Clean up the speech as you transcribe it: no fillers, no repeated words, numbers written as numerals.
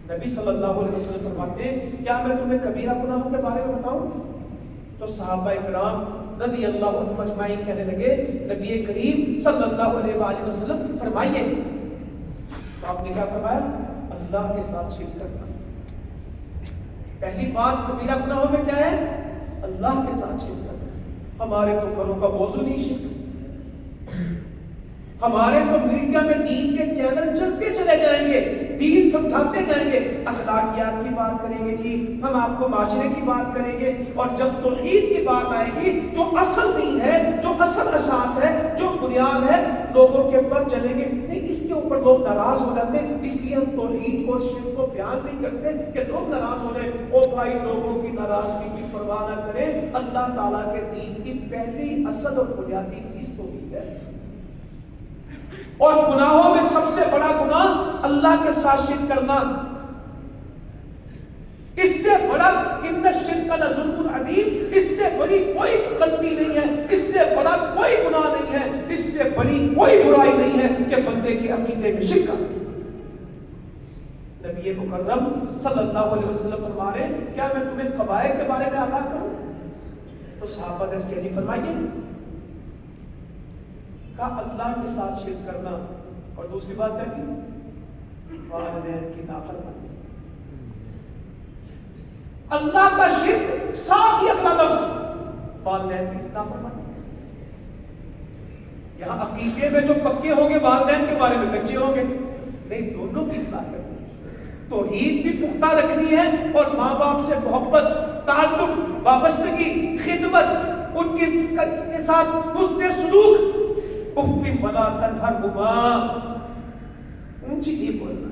نبی صلی اللہ علیہ وسلم فرماتے ہیں کیا میں تمہیں کبیرہ گناہوں کے بارے میں بتاؤں؟ تو صحابہ کرام رضی اللہ عنہم اجمعین کہنے لگے نبی کریم صلی اللہ علیہ وآلہ وسلم فرمائیے۔ تو آپ نے کیا فرمایا؟ اللہ کے ساتھ شرک کرنا۔ پہلی بات کبیرہ گناہوں میں کیا ہے؟ اللہ کے ساتھ شرک کرنا۔ ہمارے تو گھروں کا موضوع نہیں شرک، ہمارے تو میڈیا میں دین کے چینل چلتے چلے جائیں گے، دین سمجھاتے جائیں گے، اخلاقیات کی بات کریں گے جی، ہم آپ کو معاشرے کی بات کریں گے، اور جب توحید کی بات آئے گی جو اصل دین ہے، جو اصل اساس ہے، جو بنیاد ہے، لوگوں کے اوپر چلیں گے نہیں، اس کے اوپر لوگ ناراض ہو جاتے ہیں۔ اس لیے ہم توحید اور شرک کو بیان نہیں کرتے کہ لوگ ناراض ہو جائیں۔ او بھائی، لوگوں کی ناراضگی کی پرواہ نہ کریں، اللہ تعالیٰ کے دین کی پہلی اصل اور بنیادی چیز توحید ہے۔ اور گناہوں میں سب سے بڑا گناہ اللہ کے ساتھ شرک کرنا، اس سے بڑا ان الشرک لظلم عظیم، اس سے بڑی کوئی غلطی نہیں ہے، اس سے بڑا کوئی گناہ نہیں ہے، اس سے بڑی کوئی برائی نہیں ہے کہ بندے کے عقیدے میں شرک کرنا۔ نبی مکرم صلی اللہ علیہ وسلم فرما رہے ہیں کیا میں تمہیں قبائل کے بارے میں آگاہ کروں؟ تو صحابہ نے اس کے جی فرمائیے۔ کہا اللہ کے ساتھ شرک کرنا، اور دوسری بات کیا کی؟ والدین کی نافرمانی۔ اللہ کا شرک ساتھ ہی اگلا لفظ والدین کی نافرمانی۔ یہاں عقیدے میں جو پکے ہوں گے والدین کے بارے میں کچے ہوں گے نہیں، دونوں کی اصلاح کرنی ہے، توحید بھی پختہ رکھنی ہے، اور ماں باپ سے محبت، تعلق، وابستگی، خدمت، ان کے ساتھ حسن سلوک، اف ولا تنہرہما، اونچی نہیں بولنا،